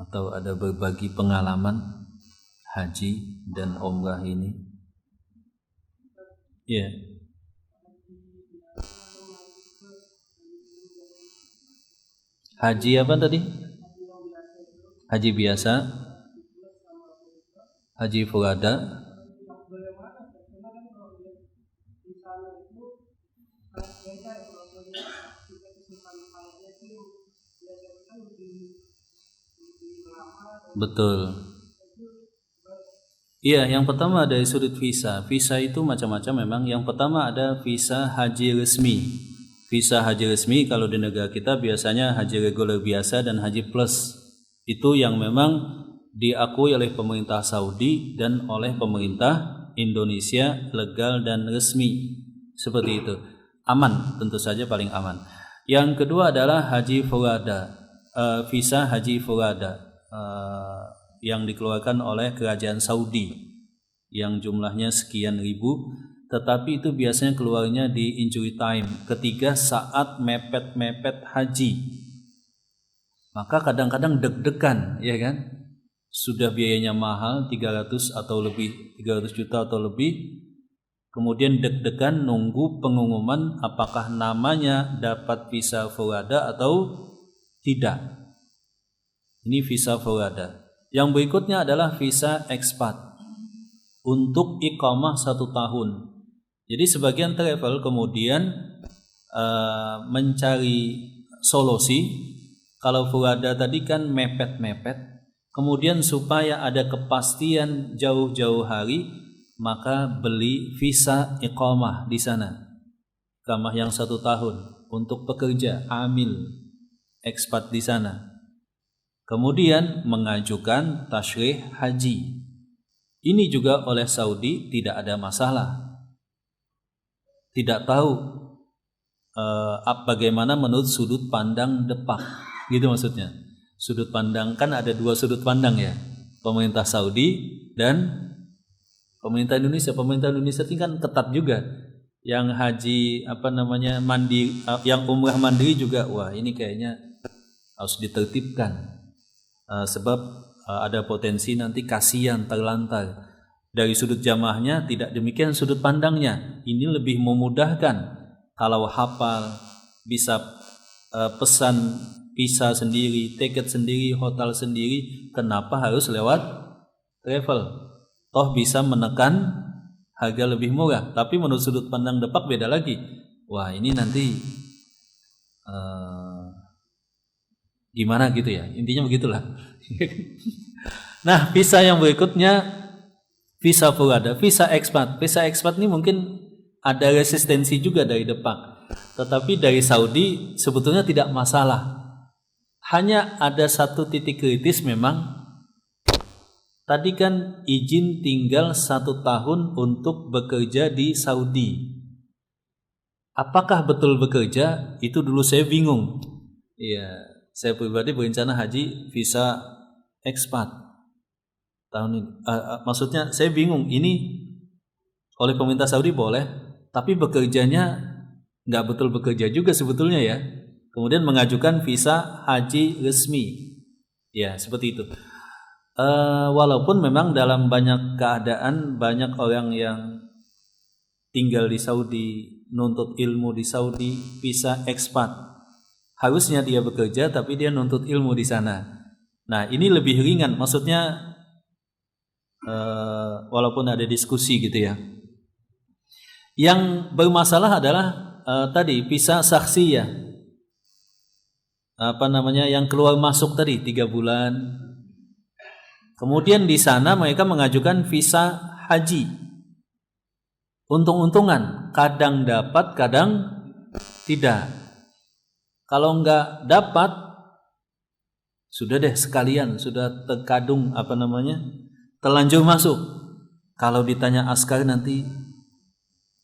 atau ada berbagi pengalaman haji dan umrah ini. Ya. Haji apa tadi? Haji biasa, haji furada. Betul. Iya, yang pertama dari sudut visa. Visa itu macam-macam memang. Yang pertama ada visa haji resmi. Visa haji resmi kalau di negara kita biasanya haji reguler biasa dan haji plus. Itu yang memang diakui oleh pemerintah Saudi dan oleh pemerintah Indonesia legal dan resmi. Seperti itu. Aman, tentu saja paling aman. Yang kedua adalah haji furada. Visa haji furada yang dikeluarkan oleh kerajaan Saudi yang jumlahnya sekian ribu. Tetapi itu biasanya keluarnya di injury time, ketika saat mepet-mepet haji. Maka kadang-kadang deg-degan, ya kan? Sudah biayanya mahal, 300 atau lebih, 300 juta atau lebih. Kemudian deg-degan nunggu pengumuman apakah namanya dapat visa furada atau tidak. Ini visa furada. Yang berikutnya adalah visa expat untuk iqamah 1 tahun. Jadi sebagian travel kemudian mencari solusi. Kalau furada tadi kan mepet-mepet, kemudian supaya ada kepastian jauh-jauh hari, maka beli visa iqamah di sana. Iqamah yang 1 tahun untuk pekerja amil ekspat di sana. Kemudian mengajukan tasyrih haji. Ini juga oleh Saudi tidak ada masalah. Tidak tahu bagaimana menurut sudut pandang Depak, gitu maksudnya. Sudut pandang, kan ada 2 sudut pandang ya, pemerintah Saudi dan pemerintah Indonesia. Pemerintah Indonesia ini kan ketat juga. Yang haji mandiri, yang umrah mandiri juga, wah ini kayaknya harus ditertibkan. Sebab ada potensi nanti kasihan terlantar. Dari sudut jamaahnya tidak demikian sudut pandangnya. Ini lebih memudahkan kalau hafal, bisa pesan visa sendiri, tiket sendiri, hotel sendiri. Kenapa harus lewat travel? Toh bisa menekan harga lebih murah. Tapi menurut sudut pandang Depak beda lagi. Wah ini nanti gimana gitu ya. Intinya begitulah. Nah visa yang berikutnya visa furada, visa ekspat. Visa ekspat ini mungkin ada resistensi juga dari Depak. Tetapi dari Saudi sebetulnya tidak masalah. Hanya ada satu titik kritis memang. Tadi kan izin tinggal 1 tahun untuk bekerja di Saudi. Apakah betul bekerja? Itu dulu saya bingung. Iya, saya pribadi berencana haji visa ekspat. Tahun ini, maksudnya saya bingung, ini oleh pemerintah Saudi boleh, tapi bekerjanya nggak betul bekerja juga sebetulnya ya. Kemudian mengajukan visa haji resmi, ya seperti itu. Walaupun memang dalam banyak keadaan banyak orang yang tinggal di Saudi, nuntut ilmu di Saudi, visa ekspat. Harusnya dia bekerja, tapi dia nuntut ilmu di sana. Nah ini lebih ringan, maksudnya. Walaupun ada diskusi gitu ya. Yang bermasalah adalah tadi visa saksiyah. Yang keluar masuk tadi 3 bulan. Kemudian di sana mereka mengajukan visa haji. untung-untungan, kadang dapat, kadang tidak. Kalau enggak dapat, sudah deh sekalian, sudah terkadung terlanjur masuk. Kalau ditanya askar nanti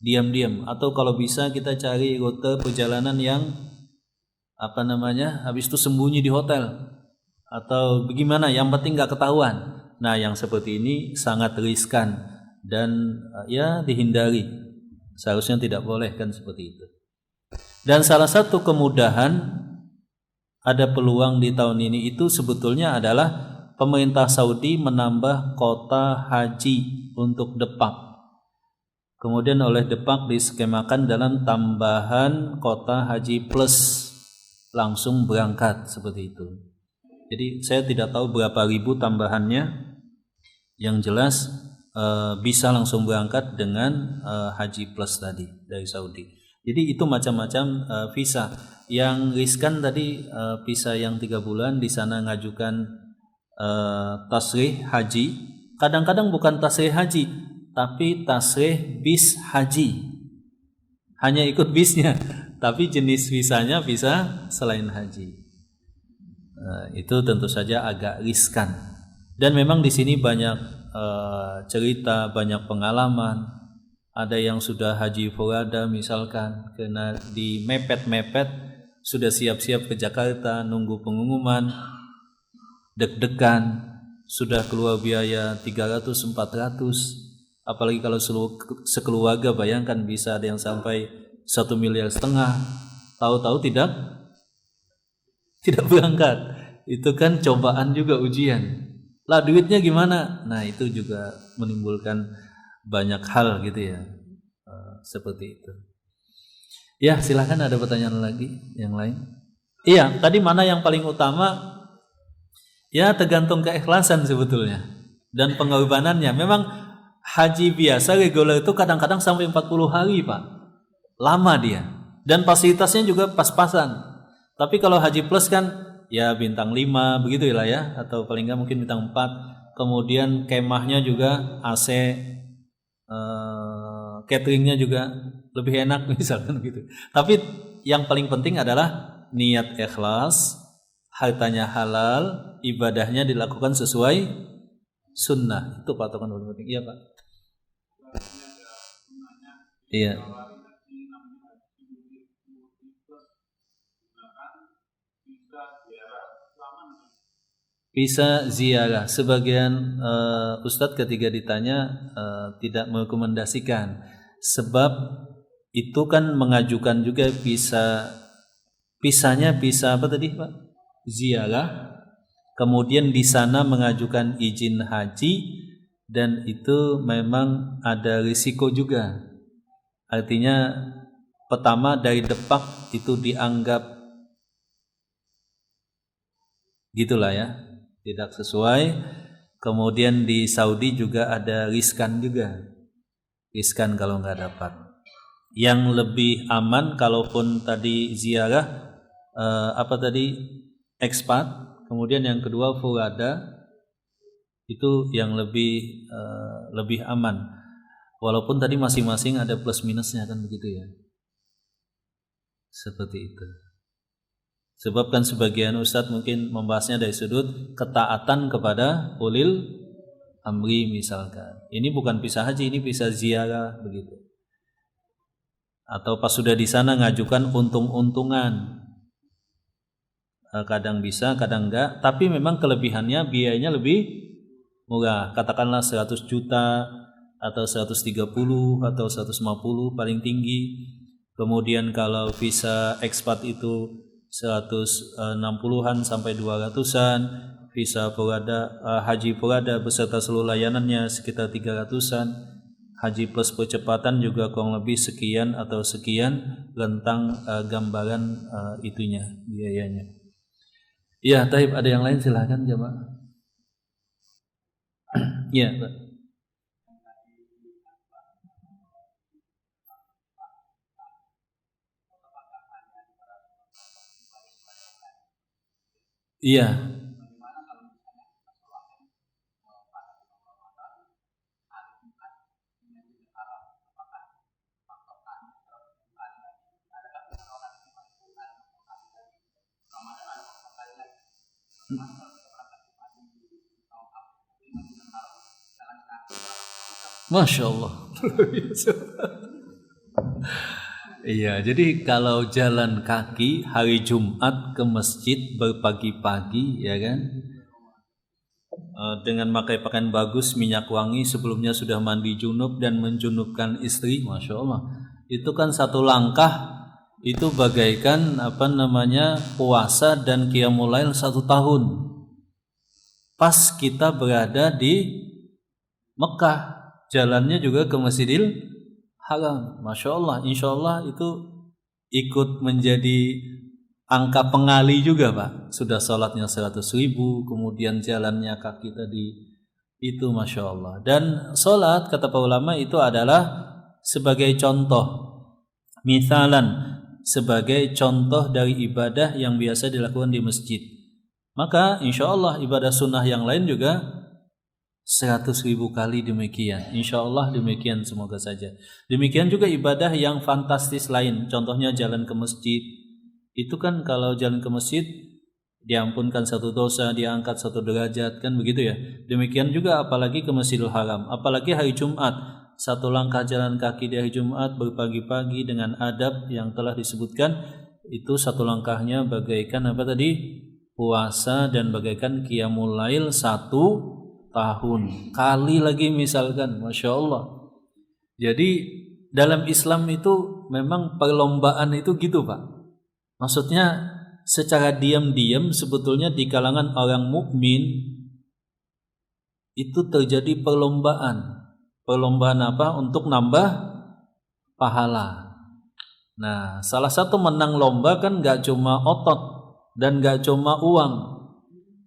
diam-diam, atau kalau bisa kita cari rute perjalanan yang habis itu sembunyi di hotel atau bagaimana, yang penting nggak ketahuan. Nah, yang seperti ini sangat riskan dan ya dihindari. Seharusnya tidak boleh kan seperti itu. Dan salah satu kemudahan ada peluang di tahun ini itu sebetulnya adalah pemerintah Saudi menambah kota haji untuk Depak. Kemudian oleh Depak diskemakan dalam tambahan kota haji plus langsung berangkat seperti itu. Jadi saya tidak tahu berapa ribu tambahannya. Yang jelas bisa langsung berangkat dengan haji plus tadi dari Saudi. Jadi itu macam-macam visa. Yang riskan tadi visa yang 3 bulan di sana ngajukan tasrih haji. Kadang-kadang bukan tasrih haji, tapi tasrih bis haji. Hanya ikut bisnya, tapi jenis visanya visa selain haji. Itu tentu saja agak riskan. Dan memang di sini banyak cerita, banyak pengalaman. Ada yang sudah haji furada misalkan, kena di mepet-mepet, sudah siap-siap ke Jakarta, nunggu pengumuman, deg-degan, sudah keluar biaya 300-400. Apalagi kalau sekeluarga, bayangkan bisa ada yang sampai 1,5 miliar. Tahu-tahu tidak berangkat. Itu kan cobaan juga, ujian. Lah duitnya gimana? Nah, itu juga menimbulkan banyak hal gitu ya. Seperti itu. Ya, silakan ada pertanyaan lagi yang lain. Iya, tadi mana yang paling utama? Ya, tergantung keikhlasan sebetulnya dan pengorbanannya. Memang haji biasa reguler itu kadang-kadang sampai 40 hari, Pak. Lama dia. Dan fasilitasnya juga pas-pasan. Tapi kalau haji plus kan ya bintang 5 begitu lah ya, atau paling enggak mungkin bintang 4. Kemudian kemahnya juga AC, cateringnya juga lebih enak misalkan gitu. Tapi yang paling penting adalah niat ikhlas, hartanya halal, ibadahnya dilakukan sesuai sunnah. Itu patokan paling penting. Iya, Pak. Iya. Bisa ziarah. Sebagian ustadz ketika ditanya tidak merekomendasikan, sebab itu kan mengajukan juga visanya bisa apa tadi, Pak? Ziarah. Kemudian di sana mengajukan izin haji, dan itu memang ada risiko juga. Artinya pertama dari Depak itu dianggap gitulah ya, tidak sesuai. Kemudian di Saudi juga ada riskan kalau nggak dapat. Yang lebih aman kalaupun tadi ziarah ekspat, kemudian yang kedua furada, itu yang lebih aman. Walaupun tadi masing-masing ada plus minusnya kan begitu ya. Seperti itu. Sebab kan sebagian ustadz mungkin membahasnya dari sudut ketaatan kepada ulil amri misalkan. Ini bukan visa haji, ini visa ziarah begitu. Atau pas sudah di sana ngajukan untung-untungan. Kadang bisa, kadang enggak. Tapi memang kelebihannya biayanya lebih murah. Katakanlah 100 juta atau 130 atau 150 paling tinggi. Kemudian kalau visa ekspat itu 160-an sampai 200-an, visa furada, haji furada beserta seluruh layanannya sekitar 300-an, haji plus percepatan juga kurang lebih sekian atau sekian, rentang gambaran itunya, biayanya. Ya, taib, ada yang lain silakan jemaah. Ya, Pak. Iya. Masya Allah. Iya, jadi kalau jalan kaki hari Jumat ke masjid berpagi-pagi, ya kan, dengan pakai pakaian bagus, minyak wangi, sebelumnya sudah mandi junub dan menjunubkan istri, Masya Allah. Itu kan satu langkah, itu bagaikan puasa dan qiyamul lail 1 tahun. Pas kita berada di Mekah, jalannya juga ke Masjidil Haram, Masya Allah. Insya Allah itu ikut menjadi angka pengali juga Pak. Sudah sholatnya 100.000, kemudian jalannya kaki tadi itu Masya Allah. Dan sholat kata para ulama itu adalah sebagai contoh, misalan, sebagai contoh dari ibadah yang biasa dilakukan di masjid. Maka insya Allah ibadah sunnah yang lain juga 100.000 kali demikian. Insya Allah demikian, semoga saja. Demikian juga ibadah yang fantastis lain. Contohnya jalan ke masjid. Itu kan kalau jalan ke masjid diampunkan 1 dosa, diangkat 1 derajat, kan begitu ya. Demikian juga apalagi ke Masjidil Haram. Apalagi hari Jumat, 1 langkah jalan kaki di hari Jumat berpagi-pagi dengan adab yang telah disebutkan. Itu 1 langkahnya bagaikan apa tadi? Puasa, dan bagaikan qiyamul lail 1 tahun kali lagi misalkan, Masya Allah. Jadi dalam Islam itu memang perlombaan itu gitu Pak. Maksudnya secara diam-diam sebetulnya di kalangan orang mukmin itu terjadi perlombaan. Perlombaan apa? Untuk nambah pahala. Nah, salah satu menang lomba kan gak cuma otot dan gak cuma uang,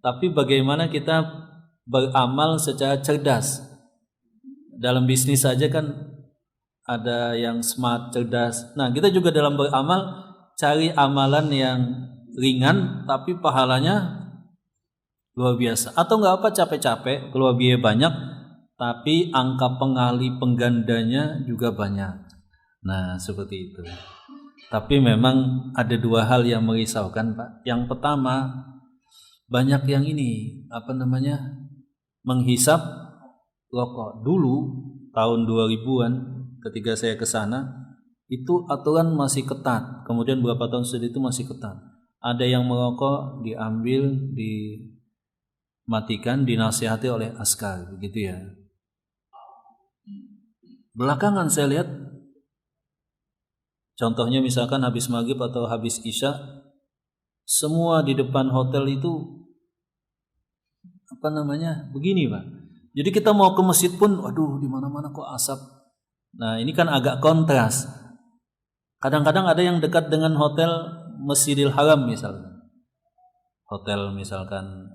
tapi bagaimana kita beramal secara cerdas. Dalam bisnis saja kan ada yang smart, cerdas. Nah, kita juga dalam beramal cari amalan yang ringan tapi pahalanya luar biasa. Atau enggak apa, capek-capek, keluar biaya banyak tapi angka pengali penggandanya juga banyak. Nah, seperti itu. Tapi memang ada 2 hal yang merisaukan Pak. Yang pertama, banyak yang ini menghisap rokok. Dulu tahun 2000-an ketika saya ke sana itu aturan masih ketat. Kemudian beberapa tahun setelah itu masih ketat. Ada yang merokok diambil, dimatikan, dinasihati oleh askar, begitu ya. Belakangan saya lihat, contohnya misalkan habis maghrib atau habis isya, semua di depan hotel itu begini Pak. Jadi kita mau ke masjid pun, waduh di mana-mana kok asap. Nah, ini kan agak kontras. Kadang-kadang ada yang dekat dengan hotel Masjidil Haram misalkan. Hotel misalkan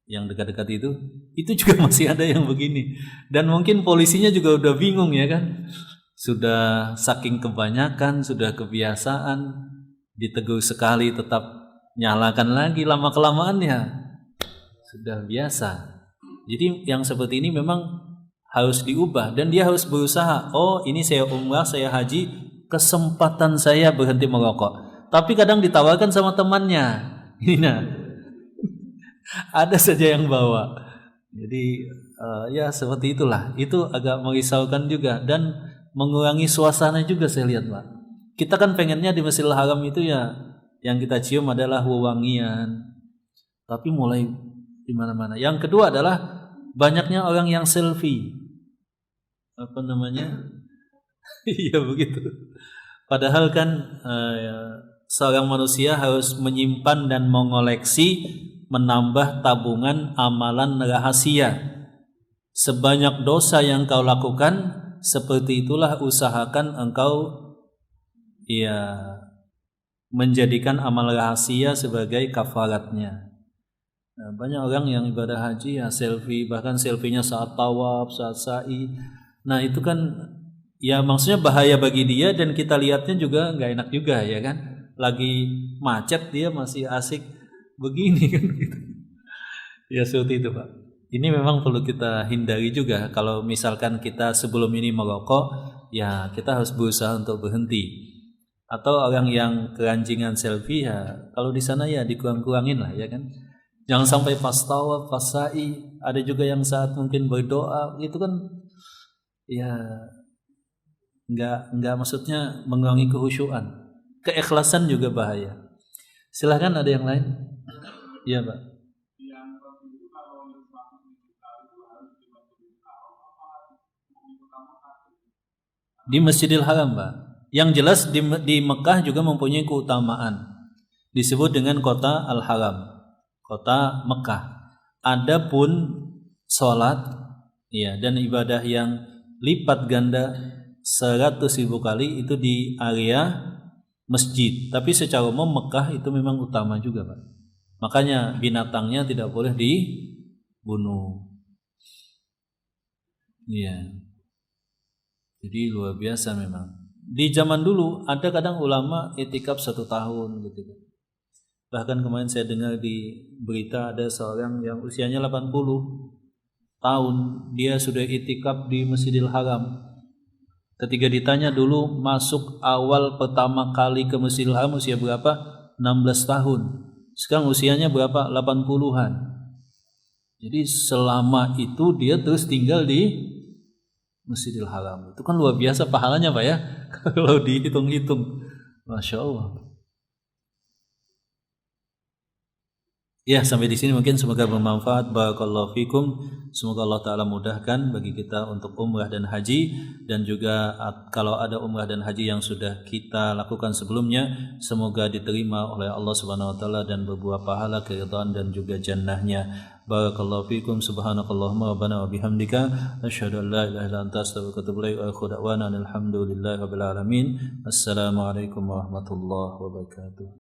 yang dekat-dekat itu juga masih ada yang begini. Dan mungkin polisinya juga udah bingung ya kan. Sudah saking kebanyakan, sudah kebiasaan, ditegur sekali tetap nyalakan lagi, lama-kelamaan ya sudah biasa. Jadi yang seperti ini memang harus diubah dan dia harus berusaha. Oh, ini saya umrah, saya haji, kesempatan saya berhenti merokok. Tapi kadang ditawarkan sama temannya. Nah, ada saja yang bawa. Jadi ya seperti itulah. Itu agak merisaukan juga dan mengurangi suasana juga saya lihat Pak. Kita kan pengennya di Masjidil Haram itu ya yang kita cium adalah wewangian. Tapi mulai di mana-mana. Yang kedua adalah banyaknya orang yang selfie. Iya begitu. Padahal kan seorang manusia harus menyimpan dan mengoleksi, menambah tabungan amalan rahasia. Sebanyak dosa yang kau lakukan, seperti itulah usahakan engkau menjadikan amal rahasia sebagai kafaratnya. Nah, banyak orang yang ibadah haji ya selfie, bahkan selfie-nya saat tawaf, saat sa'i. Nah, itu kan ya maksudnya bahaya bagi dia dan kita lihatnya juga nggak enak juga ya kan. Lagi macet dia masih asik begini kan gitu. Ya seperti itu Pak. Ini memang perlu kita hindari juga. Kalau misalkan kita sebelum ini merokok, ya kita harus berusaha untuk berhenti. Atau orang yang keranjingan selfie ya kalau di sana ya dikurang-kurangin lah ya kan. Jangan sampai pas tawaf, pas sa'i, ada juga yang saat mungkin berdoa, itu kan ya enggak maksudnya mengurangi kekhusyuan. Keikhlasan juga bahaya. Silahkan ada yang lain? Iya, Pak. Di Masjidil Haram, Pak. Yang jelas di Mekah juga mempunyai keutamaan. Disebut dengan kota Al-Haram, kota Mekah. Adapun sholat ya, dan ibadah yang lipat ganda 100.000 kali itu di area masjid. Tapi secara umum Mekah itu memang utama juga, Pak. Makanya binatangnya tidak boleh dibunuh. Iya. Jadi luar biasa memang. Di zaman dulu ada kadang ulama itikaf 1 tahun gitu. Bahkan kemarin saya dengar di berita ada seorang yang usianya 80 tahun, dia sudah itikaf di Masjidil Haram. Ketika ditanya dulu masuk awal pertama kali ke Masjidil Haram usia berapa? 16 tahun. Sekarang usianya berapa? 80-an. Jadi selama itu dia terus tinggal di Masjidil Haram. Itu kan luar biasa pahalanya, Pak ya. Kalau dihitung-hitung. Masya Allah. Ya, sampai di sini mungkin semoga bermanfaat. Barakallahu fikum. Semoga Allah Ta'ala mudahkan bagi kita untuk umrah dan haji. Dan juga kalau ada umrah dan haji yang sudah kita lakukan sebelumnya, semoga diterima oleh Allah Subhanahu Wa Ta'ala dan berbuah pahala, keridhaan dan juga jannahnya. Barakallahu fikum. Subhanakallahumma rabbana wa bihamdika asyhadu an la ilaha illa anta astaghfiruka wa atubu ilaik. Wa akhiru da'wana alhamdulillahi rabbil alamin. Assalamualaikum warahmatullahi wabarakatuh.